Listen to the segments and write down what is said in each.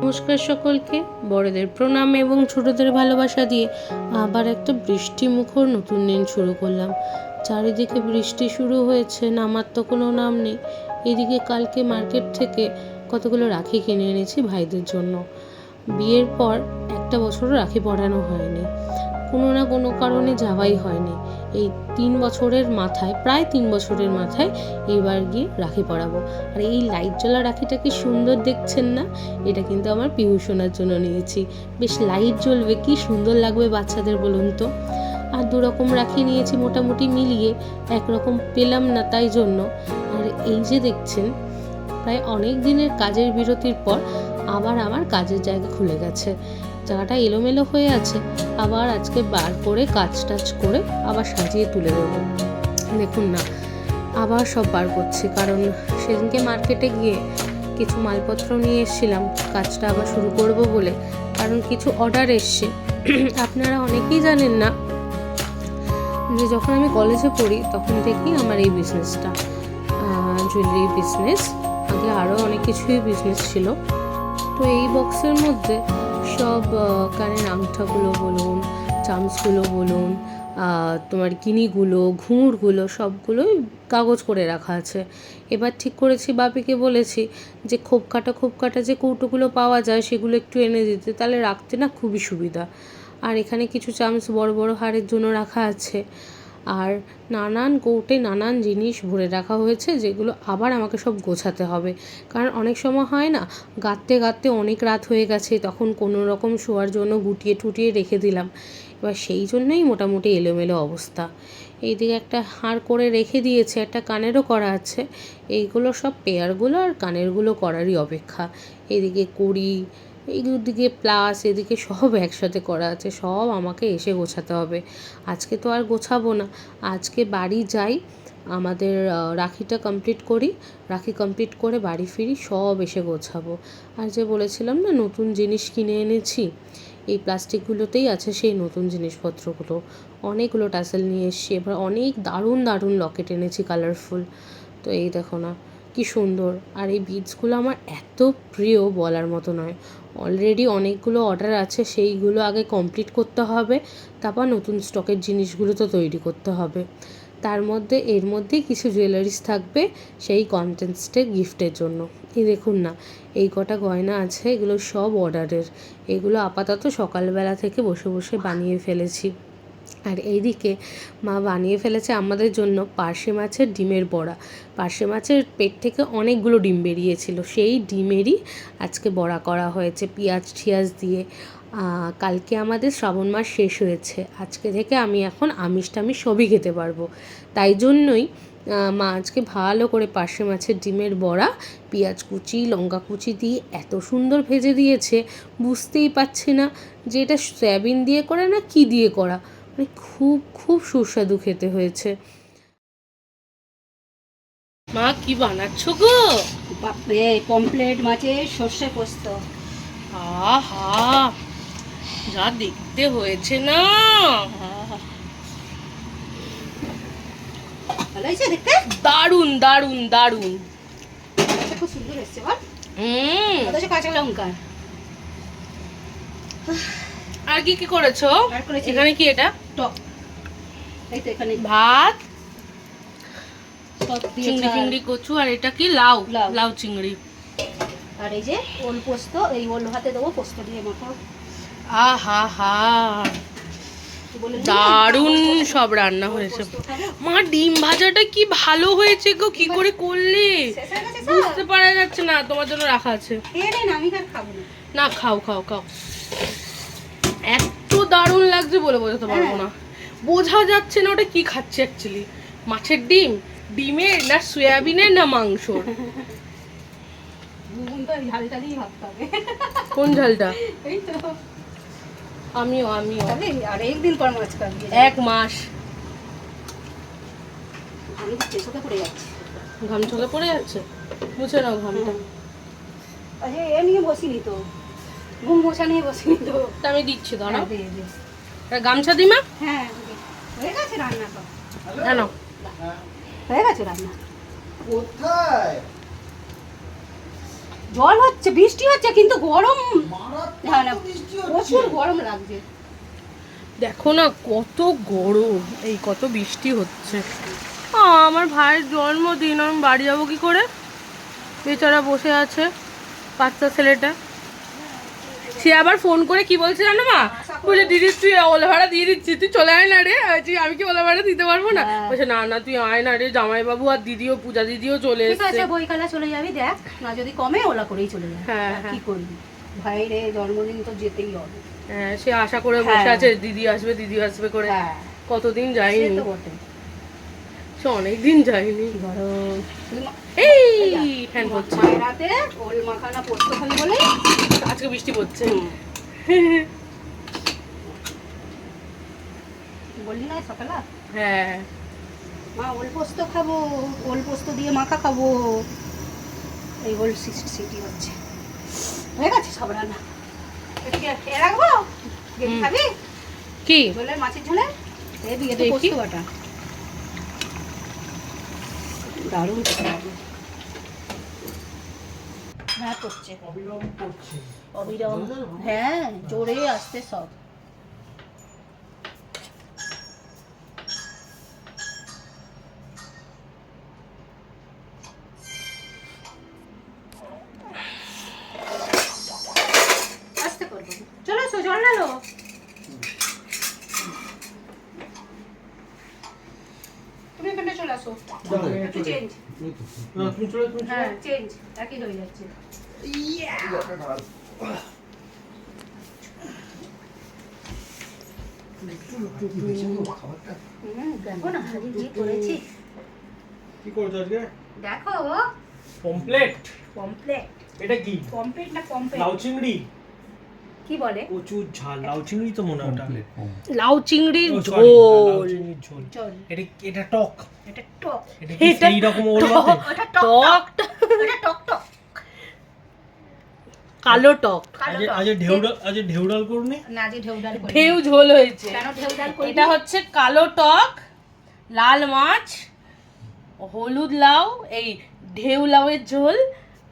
নমস্কার সকলকে, বড়দের প্রণাম এবং ছোটদের ভালোবাসা দিয়ে আবার একটা বৃষ্টি মুখর নতুন দিন শুরু করলাম। চারিদিকে বৃষ্টি শুরু হয়েছে, নামার তো কোনো নাম নেই। এদিকে কালকে মার্কেট থেকে কতগুলো রাখি কিনে এনেছি ভাইদের জন্য। বিয়ের পর একটা বছরও রাখি পরানো হয়নি, কোনো না কোনো কারণে যাওয়াই হয়নি। এই 3 বছরের মাথায়, প্রায় 3 বছরের মাথায় এইবার গিয়ে রাখি পরাবো। আর এই লাইট জ্বলা রাখিটা কি সুন্দর দেখছেন না? এটা কিন্তু আমার পিহু সোনার জন্য নিয়েছি। বেশ লাইট জ্বলবে, কি সুন্দর লাগবে বাচ্চাদের বলুন তো। আর 2 রকম রাখি নিয়েছি, মোটামুটি মিলিয়ে একরকম পেলাম না, তাই জন্য। আর এই যে দেখছেন, প্রায় অনেক দিনের কাজের বিরতির পর আবার আমার কাজের জায়গা খুলে গেছে। জায়গাটা এলোমেলো হয়ে আছে, আবার আজকে বার করে কাজ টাজ করে আবার সাজিয়ে তুলে দেবো। দেখুন না, আবার সব বার করছি, কারণ সেদিনকে মার্কেটে গিয়ে কিছু মালপত্র নিয়ে এসেছিলাম কাজটা আবার শুরু করব বলে, কারণ কিছু অর্ডার এসছে। আপনারা অনেকেই জানেন না যে যখন আমি কলেজে পড়ি তখন থেকেই আমার এই বিজনেসটা, জুয়েলারি বিজনেস। আগে আরও অনেক কিছুই বিজনেস ছিল। তো এই বক্সের মধ্যে সব কানের আংটাগুলো বলুন, চামচগুলো বলুন, তোমার কিনিগুলো, ঘুঙুরগুলো সবগুলোই কাগজ করে রাখা আছে। এবার ঠিক করেছি, বাপিকে বলেছি যে খোপ কাটা যে কৌটোগুলো পাওয়া যায় সেগুলো একটু এনে দিতে, তাহলে রাখতে না খুবই সুবিধা। আর এখানে কিছু চামচ বড় বড় হাড়ের জন্য রাখা আছে। আর নানান কৌটে নানান জিনিস ভরে রাখা হয়েছে, যেগুলো আবার আমাকে সব গোছাতে হবে। কারণ অনেক সময় হয় না, গাঁততে অনেক রাত হয়ে গেছে, তখন কোনো রকম শোয়ার জন্য গুটিয়ে টুটিয়ে রেখে দিলাম। এবার সেই জন্যই মোটামুটি এলোমেলো অবস্থা। এইদিকে একটা হাড় করে রেখে দিয়েছে, একটা কানেরও করা আছে। এইগুলো সব পেয়ারগুলো আর কানেরগুলো করারই অপেক্ষা। এদিকে কড়ি, এইদিকে প্লাস এদিকে সব একসাথে করা আছে, সব আমাকে এসে গোছাতে হবে। আজকে তো আর গোছাবো না, আজকে বাড়ি যাই, আমাদের রাখিটা কমপ্লিট করি, রাখি কমপ্লিট করে বাড়ি ফিরি, সব এসে গোছাবো। আর যে বলেছিলাম না নতুন জিনিস কিনে এনেছি, এই প্লাস্টিকগুলোতেই আছে সেই নতুন জিনিসপত্রগুলো। অনেকগুলো টাসেল নিয়ে এসেছি, এবার অনেক দারুণ দারুণ লকেট এনেছি কালারফুল। তো এই দেখো না কি সুন্দর। আর এই বিডসগুলো আমার এত প্রিয়, বলার মতো নয়। অলরেডি অনেকগুলো অর্ডার আছে, সেইগুলো আগে কমপ্লিট করতে হবে, তারপর নতুন স্টকের জিনিসগুলো তো তৈরি করতে হবে। তার মধ্যে এর মধ্যেই কিছু জুয়েলারিস থাকবে সেই কন্টেস্টের গিফটের জন্য। এই দেখুন না, এই কটা গয়না আছে, এগুলো সব অর্ডারের। এগুলো আপাতত সকালবেলা থেকে বসে বসে বানিয়ে ফেলেছি। আর এইদিকে মা বানিয়ে ফেলেছে আমাদের জন্য পার্শে মাছের ডিমের বড়া। পার্শে মাছের পেট থেকে অনেকগুলো ডিম বেরিয়েছিল, সেই ডিমেরই আজকে বড়া করা হয়েছে পেঁয়াজ টিয়াজ দিয়ে। কালকে আমাদের শ্রাবণ মাস শেষ হয়েছে, আজকে থেকে আমি এখন আমিষ টামিষ সবই খেতে পারবো। তাই জন্যই মা আজকে ভালো করে পার্শে মাছের ডিমের বড়া পেঁয়াজ কুচি লঙ্কা কুচি দিয়ে এত সুন্দর ভেজে দিয়েছে, বুঝতেই পারছি না যে এটা সয়াবিন দিয়ে করা না কি দিয়ে করা। মানে খুব খুব সুস্বাদু খেতে হয়েছে। মা কি বানাচ্ছো গো? বাপরে, পমফ্লেট মাছের সর্ষে পোস্ত। আহা, যা দেখতে হয়েছে না। ভালো হয়েছে দেখতে? দারুণ দারুণ দারুণ, খুব সুন্দর এসছে বল। কাঁচা লঙ্কা। আর কি কি করেছো? এখানে কি এটা? টক। এই তো এখানে ভাত, চিংড়ি চিংড়ি কচু, আর এটা কি লাউ? লাউ। লাউ চিংড়ি। আর এই যে ওল পোস্ত, এই ওল ভাতে দেবো পোস্ত দিয়ে মাখো। আহা হা, দারুণ সব রান্না হয়েছে। মা ডিম ভাজাটা কি ভালো হয়েছে গো, কি করে করলে বুঝতে পারা যাচ্ছে না। তোমার জন্য রাখা আছে, আমি আর খাবো না। না খাও খাও খাও। এত দারুণ লাগছে বলে বোঝাতে পারবো না, বোঝা যাচ্ছে না ওটা কি খাচ্ছে অ্যাকচুয়ালি। মাছের ডিম, ডিমের না সয়াবিনের না মাংসর? কোন ঝালটা? আমিও আর একদিন পর মাছ খাবি? 1 মাস। আমি চোখে পড়ে যাচ্ছি, ঘাম চোখে পড়ে যাচ্ছে, মুছে নাও ঘামটা। আরে এ নিয়ে বসিনি তো, ঘুম মোছা নিয়ে বসিনি তো। আমি দিচ্ছি, দাঁড়াও। গামছা দিমা। হ্যাঁ হয়ে গেছে রান্না তো। কেন হয়ে গেছে রান্না? কোথায় জল হচ্ছে, বৃষ্টি হচ্ছে, কিন্তু গরম হ্যাঁ না, প্রচুর গরম লাগছে। দেখো না কত গরম, এই কত বৃষ্টি হচ্ছে। আমার ভাইয়ের জন্মদিন, আমি বাড়ি যাবো কি করে? বেচারা বসে আছে বাচ্চা ছেলেটা। সে আবার ফোন করে কি বলছে জানো মা? বলে দিদি তুই ওলা ভাড়া দিয়ে দিচ্ছি, তুই চলে আয় না রে। আমি কি ওলা ভাড়া দিতে পারবো না? বলছে না না তুই আয় না রে, জামাইবাবু আর দিদিও, পূজা দিদিও চলে ঠিক আছে, এসছে। বইখালা চলে যাবি, দেখ না যদি কমে ওলা করেই চলে যাবে। হ্যাঁ, আর হ্যাঁ। কি করবি, ভাইরে জন্মদিন তো যেতেই হবে। হ্যাঁ, সে আশা করে বসে হ্যাঁ। আছে দিদি আসবে দিদি আসবে করে। হ্যাঁ, কতদিন সে যায়নি, তো বটে। সে অনেকদিন যায়নি। কি গরম। এই ফ্যান করছে। মায়ের হাতে ওল মাখানা পোস্ত খালি বলে আজকে বৃষ্টি পড়ছে। বললি না সকালে হ্যাঁ, মা ওল পোস্ত খাবো, ওল পোস্ত দিয়ে মাখা খাবো। এই ওল সিটি হচ্ছে, হয়ে গেছে সব রান্না। এদিকে খেয়ে রাখবো, যেটি হুম। খাবি কি ঝোলের মাছের ঝোলে এদিকে তো দেখি। পোস্ত বাটা দারুণ খেতে হবে। হ্যাঁ করছে অবিরাম, হ্যাঁ জোরে আসতে সব। আস্তে করবো, চলো এসো, জল ঢালো। তুমি এখানে চলে আসো, একটু চেঞ্জ। হ্যাঁ চেঞ্জ, একই হয়ে যাচ্ছে। দেখো না হাজি কি করেছি, কি করছো আজকে? দেখো পমপ্লেট। পমপ্লেট, এটা কি? পমপ্লেট না পমপ্লেট লাউ চিংড়ি? কি বলে? প্রচুর ঝাল। লাউ চিংড়ি তো মনে হয় ওটা। লাউ চিংড়ির ও, sorry, লাউ ঝোল। চিংড়ির ঝোল। চল, এটা টক। এটা টক, এটা কি এটা সেই রকম ওল মতে? ওটা টক টক, এটা টক টক কালো টক, কালো টক। আজ ঢেউ ডাল করনি? না যে ঢেউ ডাল করি। ঢেউ ঝোল হয়েছে। কেন ঢেউ ডাল করি? এটা হচ্ছে কালো টক, লাল মাছ, হলুদ লাউ, এই ঢেউ লাউয়ের ঝোল,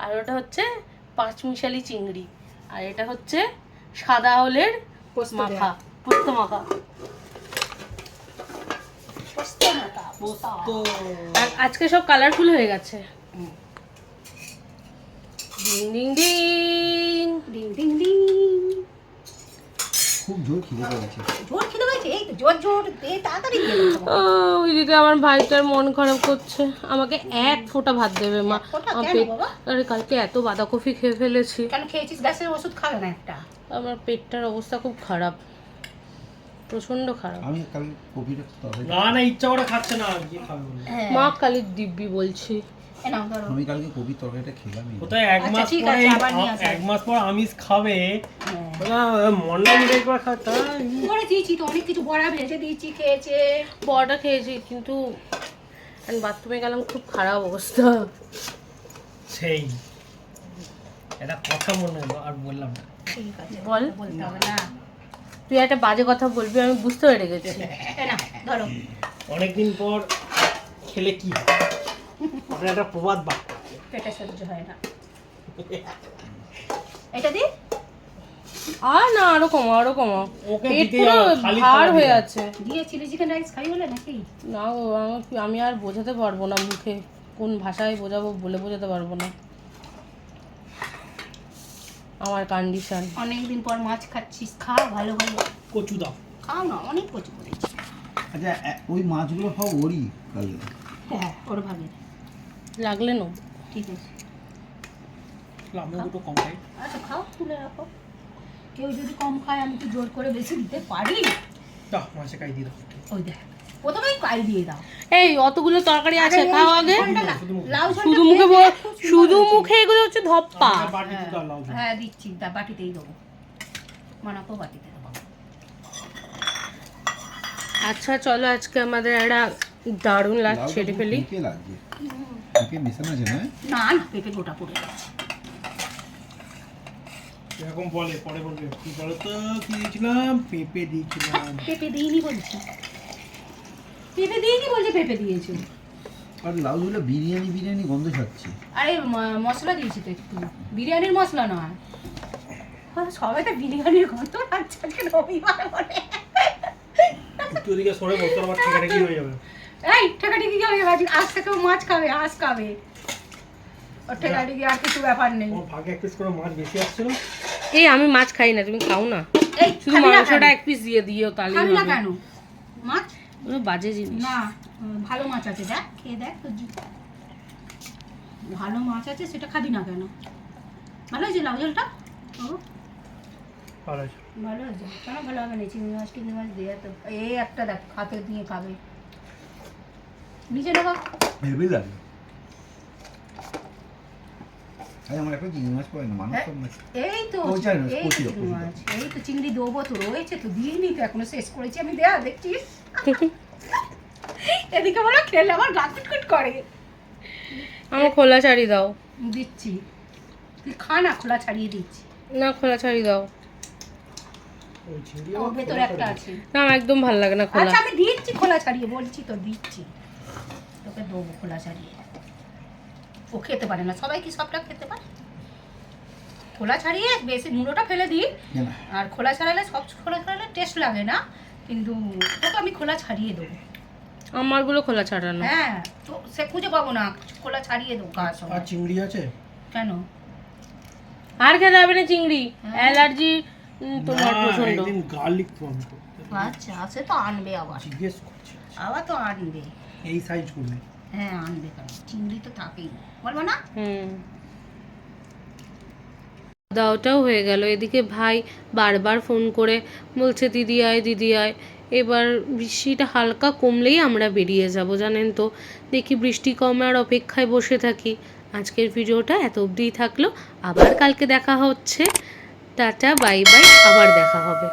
আর ওটা হচ্ছে পাঁচমিশালি চিংড়ি, আর এটা হচ্ছে সাদা ওলের পোস্ত মাখা, পোস্ত মাখা। পোস্ত মাখা, পোস্ত। তো আর আজকে সব কালারফুল হয়ে গেছে। Ding ding ding. Ding ding ding. খুব জোর খিদে পেয়েছে। জোর খিদে পেয়েছে, এই তো জোর জোর দে, তাড়াতাড়ি দিয়ে দে তোমাকে। ওইদিকে আমার ভাইটার মন খারাপ করছে, আমাকে এক ফোঁটা ভাত দেবে মা। এক ফোঁটা? আমার কেন পেট, বাবা? আরে কালকে এত বাঁধাকপি খেয়ে ফেলেছি, কেন খেয়েছিস? গ্যাসের ওষুধ খাবে না একটা? আমার পেটটার অবস্থা খুব খারাপ, প্রচন্ড খারাপ। আমি কাল কপিটা তরকারি না ইচ্ছা করে খাচ্ছে না, কি খাবে বলে? মা কালির দিব্যি বলছি। এ নাও ধরো। আমি কালকে কপির তরকারিটা খেলামই না। কোথায় এক আচ্ছা, মাস ঠিক পরে আছে, আবার নিয়ে আসো। এক মাস পর আমিষ খাবে, হ্যাঁ। মন্ডা মিলে একবার খাতা। করে দিয়েছি তো, অনেক কিছু বড়া ভেজে দিয়েছি, খেয়েছে। বড়টা খেয়েছি, কিন্তু আমি বাথরুমে গেলাম, খুব খারাপ অবস্থা। সেই এটা কথা মনে হলো আর বললাম না। ঠিক আছে, বল। বলতে হবে না। তুই একটা বাজে কথা বলবি, আমি বুঝতে পেরে গেছি। এ নাও ধরো। অনেকদিন পর খেলে কি হয়? ওটা একটা প্রবাদ বাক্য। পেটে সহ্য হয় না। এটা দি। আর না, আরো কমা, আরো কমা। ওকে পেট দিতে পুরো যাও, খালি ভার খাওয়া হয়ে দিয়ে। আছে। দিয়ে চিলি চিকেন রাইস খাই বলে নাকি? না গো, আমি আর বোঝাতে পারবো না মুখে, কোন ভাষায় বোঝাবো, বলে বোঝাতে পারবো না আমার কন্ডিশন। অনেকদিন পর মাছ খাচ্ছিস, খা ভালো ভালো। কচু দাও। খাও না, অনেক কচু করেছি। আচ্ছা ওই মাছগুলো সব ওরই কালকে। হ্যাঁ ওর ভাগে। লাগলে না ঠিক আছে, আমি দুটো কম খাই। আচ্ছা খাও, তুলে রাখো। কেউ যদি কম খায় আমি কি জোর করে বেশি দিতে পারি? দাও মাছে কাই দিয়ে দাও। ওই দেখ, প্রথমেই কাই দিয়ে দাও। এই অতগুলো তরকারি আছে, খাও আগে। লাউ শুধু মুখে শুধু মুখে এগুলো হচ্ছে ধপ্পা। বাটিতে দাও লাউ দাও। হ্যাঁ দিচ্ছি, বাটিতেই দেবো, মানাকেও বাটিতে দেবো। আচ্ছা চলো, আজকে আমাদের একটা দারুণ লাঞ্চ লাউটা ছেড়ে খুব ফেলি। ফিকে লাগছে। ফিকে মেশানো আছে না? না না, পেঁপে গোটা পড়ে গেছে। এরকম বলে, পরে বলবে কি বলো তো কি দিয়েছিলাম? পেঁপে দিয়েছিলাম। পেঁপে দিইনি বলছি, পেঁপে দিইনি বলছি, পেঁপে দিয়েছো। আর লাউগুলো বিরিয়ানি বিরিয়ানি গন্ধ ছাড়ছে। আরে মশলা দিয়েছি তো একটু, বিরিয়ানির মশলা নয়। সবাই তো বিরিয়ানির গন্ধ পাচ্ছে রবিবার বলে। একটু ওদিকে সরে বসতে আবার ঠিকানা কি হয়ে যাবে। এই ঠেকাঠেকি কি হবে? আজ থেকে মাছ খাবে, আজ খাবে। ওর ঠেকাঠেকি আর কিছু ব্যাপার নেই। আমার ভাগে এক পিস করে মাছ বেশি আসছিল। এই আমি মাছ খাই না, তুমি খাও না? এই শুধু খাবি না মাংসটা কেন? এক পিস দিয়ে দিও তাহলেই খাবি না হবে। কেন মাছ? ওগুলো বাজে জিনিস। না, ভালো মাছ আছে, দেখ খেয়ে দেখ তো ভালো মাছ আছে, সেটা খাবি না কেন? ভালো হয়েছে লাউ ঝোলটা? ও ভালো আছে। ভালো হয়েছে। কেন ভালো হবে না? চিংড়ি মাছ দিয়ে তো এই একটা দেখ হাতে দিয়ে খাবে। নিচে ঢোকা। হেভি লাগে। আরে আমার একটা চিংড়ি মাছ পড়ে না, মানুষ সব মাছ। এই তো ওই চাই না, এই তো কচি চিংড়ি কচি। মাছ, এই তো চিংড়ি দেবো তো, রয়েছে তো, দিইনি তো এখনো, শেষ করেছি আমি। দেখছিস এদিকে বলো খেলে আমার গা কুটকুট করে। আমার খোলা ছাড়ি দাও। দিচ্ছি, তুই খা না, খোলা ছাড়িয়ে দিচ্ছি। না, খোলা ছাড়ি দাও। ওই চিংড়ি ও আমার ভেতরে একটা আছে। না, আমার একদম ভালো লাগে না খোলা। আচ্ছা আমি দিচ্ছি খোলা ছাড়িয়ে, বলছি তো দিচ্ছি, তোকে দেবো খোলা ছাড়িয়ে। ও খেতে পারে না, সবাই কি সবটা খেতে পারে? খোলা ছাড়িয়ে বেশি নুনোটা ফেলে দিই, না আর খোলা ছাড়ালে সব খোলা ছাড়ালে টেস্ট লাগে না, কিন্তু তোকে আমি খোলা ছাড়িয়ে দেবো। আমারগুলো খোলা ছাড়ানো। হ্যাঁ, তো সে খুঁজে পাবো না, খোলা ছাড়িয়ে দেবো কার আর সময়। চিংড়ি আছে? কেন? আর খেতে হবে না চিংড়ি, অ্যালার্জি তোমার না, প্রচন্ড। একদিন গার্লিক প্রন করতে আচ্ছা, সে তো আনবে আবার, জিজ্ঞেস করছি। আবার তো আনবে। এই সাইজ করবে। হ্যাঁ আনবে, কারণ চিংড়ি তো থাকেই, বলবো না? দাওটাও হয়ে গেল। এদিকে ভাই বারবার ফোন করে বলছে দিদি আয় দিদি আয়। এবার বৃষ্টিটা হালকা কমলেই আমরা বেরিয়ে যাব, জানেন তো। দেখি বৃষ্টি কমার অপেক্ষায় বসে থাকি। আজকের ভিডিওটা এত অবধিই থাকলো, আবার কালকে দেখা হচ্ছে। টাটা বাই বাই, আবার দেখা হবে।